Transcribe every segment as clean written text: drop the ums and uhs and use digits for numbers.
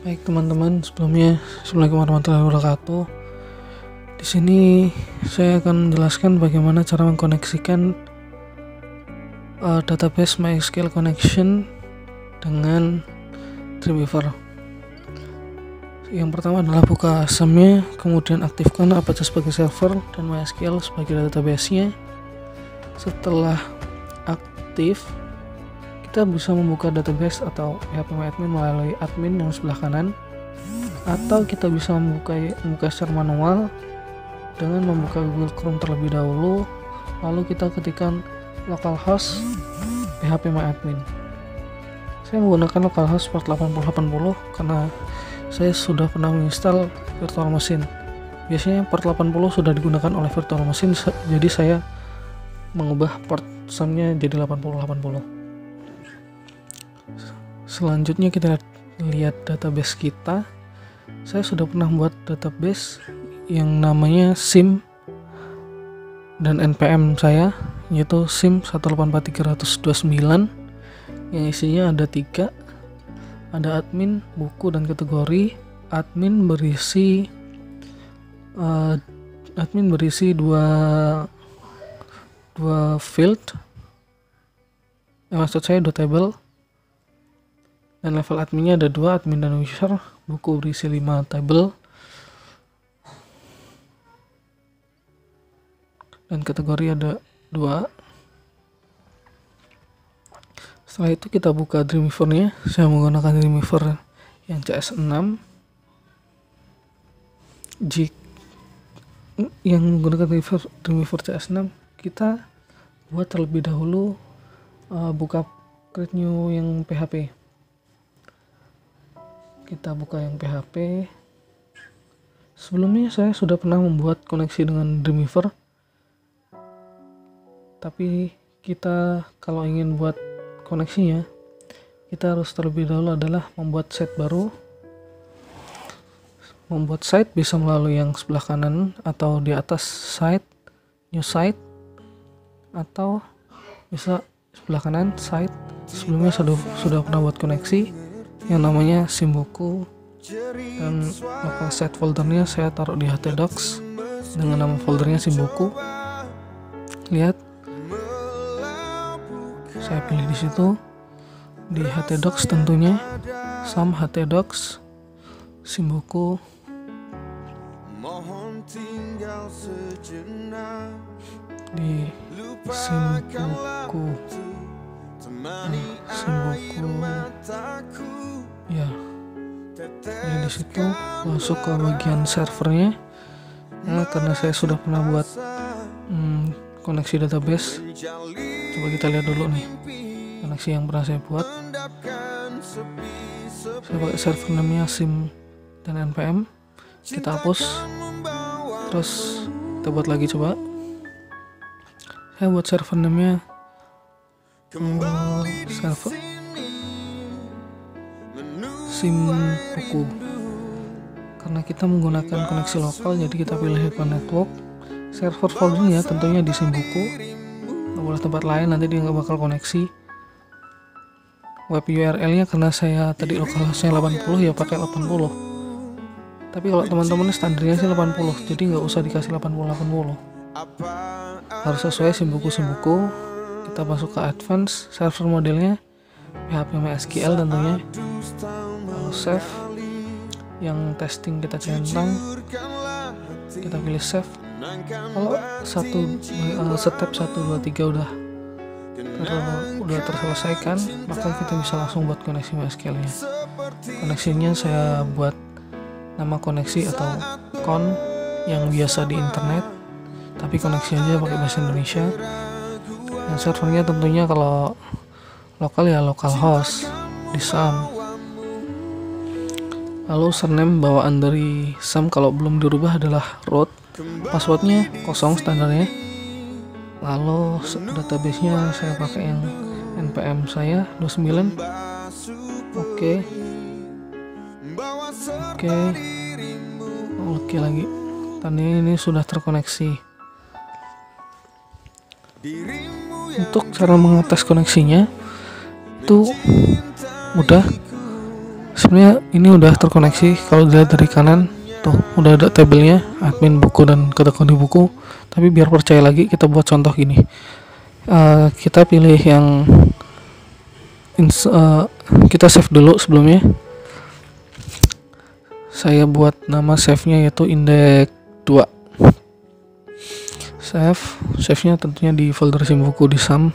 Baik teman-teman, sebelumnya Assalamualaikum warahmatullahi wabarakatuh. Di sini saya akan menjelaskan bagaimana cara mengkoneksikan database MySQL connection dengan Dreamweaver. Yang pertama adalah buka ASM-nya, kemudian aktifkan Apache sebagai server dan MySQL sebagai database-nya. Setelah aktif, kita bisa membuka database atau PHP-admin melalui admin yang sebelah kanan, atau kita bisa membuka secara manual dengan membuka Google Chrome terlebih dahulu, lalu kita ketikkan localhost phpMyAdmin. Saya menggunakan localhost port 8080 karena saya sudah pernah menginstal virtual machine. Biasanya port 80 sudah digunakan oleh virtual machine, jadi saya mengubah port SAM-nya jadi 8080. Selanjutnya kita lihat database kita. Saya sudah pernah buat database yang namanya SIM dan NPM saya, yaitu SIM 184.329 yang isinya ada 3, ada admin, buku, dan kategori. Admin berisi dua field, maksud saya 2 table, dan level adminnya ada 2, admin dan user. Buku berisi 5 table, dan kategori ada 2. Setelah itu kita buka Dreamweaver-nya. Saya menggunakan Dreamweaver yang CS6. Yang menggunakan Dreamweaver CS6, kita buat terlebih dahulu buka create new yang PHP. Kita buka yang PHP. Sebelumnya saya sudah pernah membuat koneksi dengan Dreamweaver, tapi kita kalau ingin buat koneksinya, kita harus terlebih dahulu adalah membuat site baru. Membuat site bisa melalui yang sebelah kanan atau di atas site, new site, atau bisa sebelah kanan site. Sebelumnya sudah pernah buat koneksi yang namanya SIM buku, dan local site foldernya saya taruh di htdocs dengan nama foldernya SIM buku. Lihat, saya pilih di situ di htdocs, tentunya sam htdocs SIM buku. Di SIM buku, ya, jadi di situ masuk ke bagian servernya. Karena saya sudah pernah buat koneksi database, coba kita lihat dulu nih koneksi yang pernah saya buat. Saya pakai server namanya SIM dan NPM. Kita hapus, terus kita buat lagi. Coba saya buat server namanya server SIM buku. Karena kita menggunakan koneksi lokal, jadi kita pilih Hikman Network. Server foldernya tentunya di SIM buku, nggak boleh tempat lain, nanti dia nggak bakal koneksi. Web URL nya karena saya tadi localhostnya 80, ya pakai 80. Tapi kalau teman-teman standarnya sih 80, jadi nggak usah dikasih 80. Harus sesuai SIM buku. Kita masuk ke advance, server modelnya PHP-MySQL tentunya. Lalu save, yang testing kita centang, kita pilih save. Kalau step 1, 2, 3 udah terselesaikan, maka kita bisa langsung buat koneksi MySQL nya. Koneksinya saya buat nama koneksi atau kon yang biasa di internet, tapi koneksi aja pakai bahasa Indonesia. Yang servernya tentunya kalau lokal ya localhost di SAM. Lalu username bawaan dari SAM kalau belum dirubah adalah root. Passwordnya kosong standarnya. Lalu database-nya saya pakai yang NPM saya 29. Oke lagi. Tandanya ini sudah terkoneksi. Untuk cara mengetes koneksinya itu mudah. Sebenarnya ini udah terkoneksi. Kalau dilihat dari kanan tuh udah ada tabelnya admin buku dan kategori buku. Tapi biar percaya lagi, kita buat contoh gini. Kita pilih yang kita save dulu. Sebelumnya saya buat nama save-nya yaitu index 2. Save-nya tentunya di folder sim buku di SAM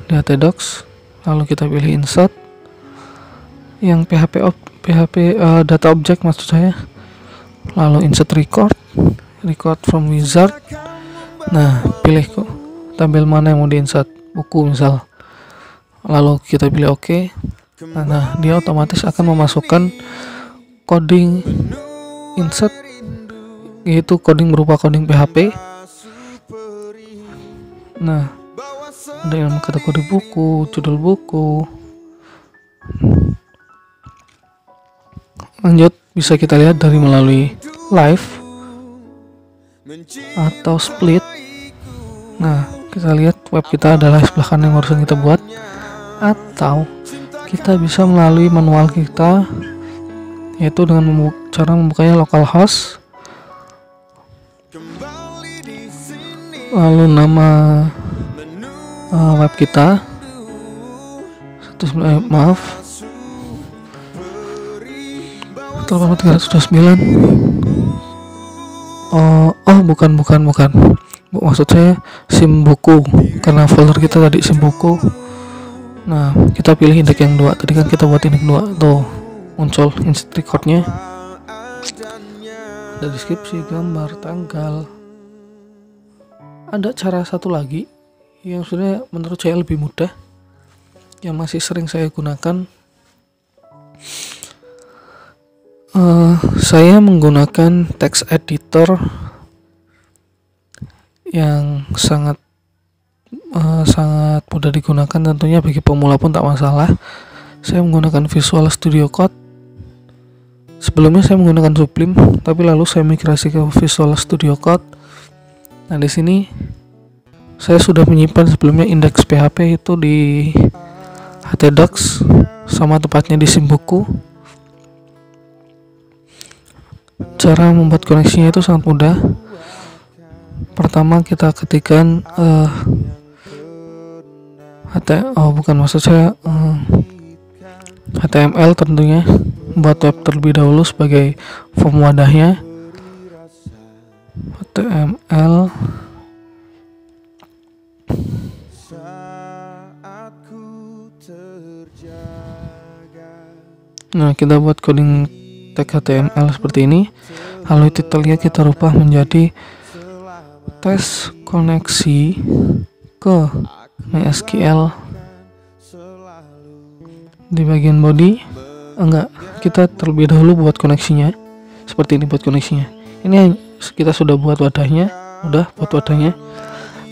di htdocs. Lalu kita pilih insert yang PHP data object maksud saya. Lalu insert record from wizard. Nah, pilih kok tabel mana yang mau diinsert, buku misal. Lalu kita pilih OK. Nah, dia otomatis akan memasukkan coding insert, yaitu coding berupa coding PHP. Nah, ada yang kategori buku, judul buku. Lanjut, bisa kita lihat dari melalui live atau split. Nah, kita lihat web kita adalah sebelah kanan yang barusan kita buat, atau kita bisa melalui manual kita, yaitu dengan cara membukanya localhost, lalu nama web kita maaf 309. Bukan, maksud saya sim buku, karena folder kita tadi sim buku. Nah, kita pilih indeks yang 2. Tadi kan kita buat indeks 2 tuh, muncul insert recordnya, ada deskripsi, gambar, tanggal. Ada cara satu lagi yang sebenarnya menurut saya lebih mudah, yang masih sering saya gunakan. Saya menggunakan text editor yang sangat mudah digunakan, tentunya bagi pemula pun tak masalah. Saya menggunakan Visual Studio Code. Sebelumnya saya menggunakan Sublime, tapi lalu saya migrasi ke Visual Studio Code. Nah, di sini saya sudah menyimpan sebelumnya indeks PHP itu di htdocs, sama tepatnya di sim buku. Cara membuat koneksinya itu sangat mudah. Pertama kita ketikkan HTML tentunya, buat web terlebih dahulu sebagai form wadahnya. HTML. Nah, kita buat coding tag HTML seperti ini. Lalu titelnya kita rubah menjadi tes koneksi ke MySQL. Di bagian body, kita terlebih dahulu buat koneksinya. Seperti ini buat koneksinya. Ini kita sudah buat wadahnya,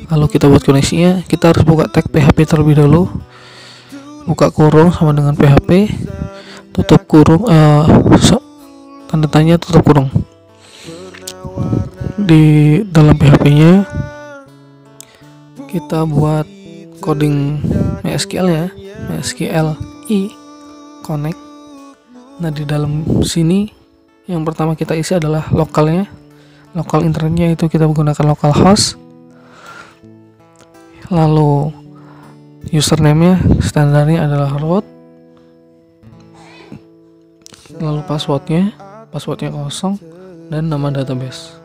Lalu kita buat koneksinya, kita harus buka tag PHP terlebih dahulu. Buka kurung sama dengan PHP, tutup kurung, tanda tanya, tutup kurung. Di dalam PHP-nya kita buat coding MySQL ya, MySQL connect. Nah, di dalam sini yang pertama kita isi adalah lokal internetnya, itu kita menggunakan localhost. Lalu username-nya standarnya adalah root. Lalu passwordnya kosong, dan nama database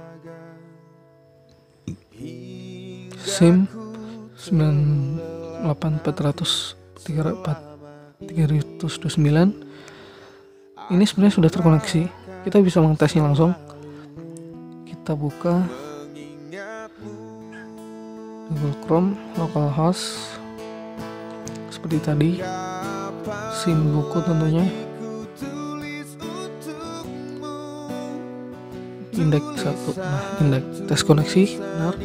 SIM 98400/329. Ini sebenarnya sudah terkoneksi. Kita bisa mengetesnya langsung. Kita buka Google Chrome, localhost seperti tadi, sim buku tentunya, indeks 1. Nah, indeks tes koneksi benar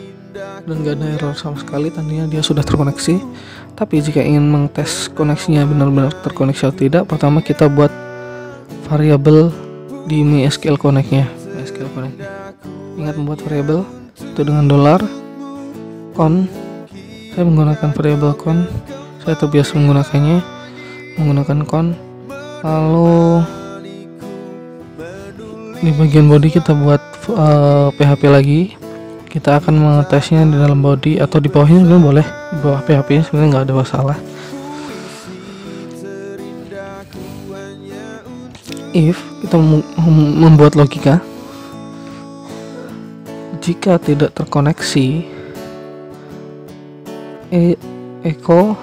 dan gak ada error sama sekali, tandanya dia sudah terkoneksi. Tapi jika ingin mengtes koneksinya benar-benar terkoneksi atau tidak, pertama kita buat variabel di MySQL Connect-nya. Ingat membuat variabel itu dengan $con. Saya menggunakan variabel con, saya terbiasa menggunakan con. Lalu di bagian body kita buat PHP lagi. Kita akan mengetesnya di dalam body atau di bawahnya sebenarnya boleh, di bawah PHP nya sebenarnya nggak ada masalah. If kita membuat logika, jika tidak terkoneksi echo,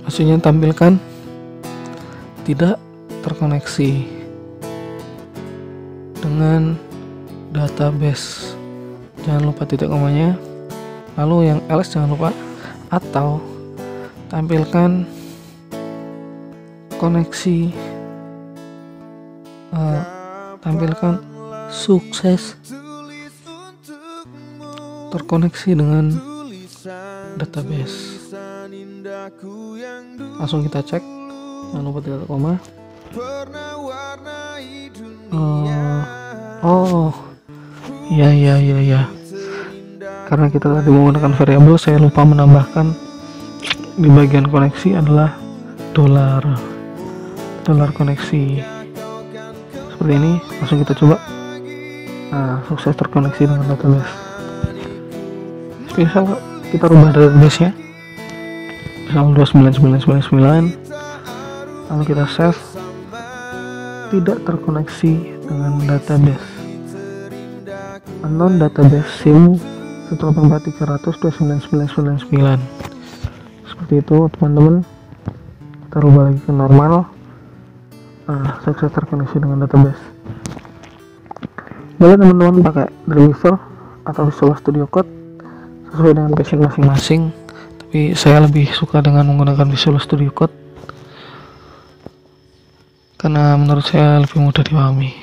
maksudnya tampilkan tidak terkoneksi dengan database, jangan lupa titik komanya, lalu yang else jangan lupa, atau tampilkan koneksi, tampilkan sukses terkoneksi dengan database. Langsung kita cek, jangan lupa titik koma. Ya. Karena kita tadi menggunakan variabel, saya lupa menambahkan di bagian koneksi adalah dolar koneksi seperti ini. Langsung kita coba. Nah, sukses terkoneksi dengan database. Misal kita rubah database nya, misal 29999, lalu kita save, tidak terkoneksi dengan database, unknown database SIM 184.300.29999. Seperti itu teman-teman. Kita rubah lagi ke normal. Sukses terkoneksi dengan database. Boleh teman-teman pakai Dreamweaver atau Visual Studio Code sesuai dengan passion masing-masing, tapi saya lebih suka dengan menggunakan Visual Studio Code karena menurut saya lebih mudah dipahami.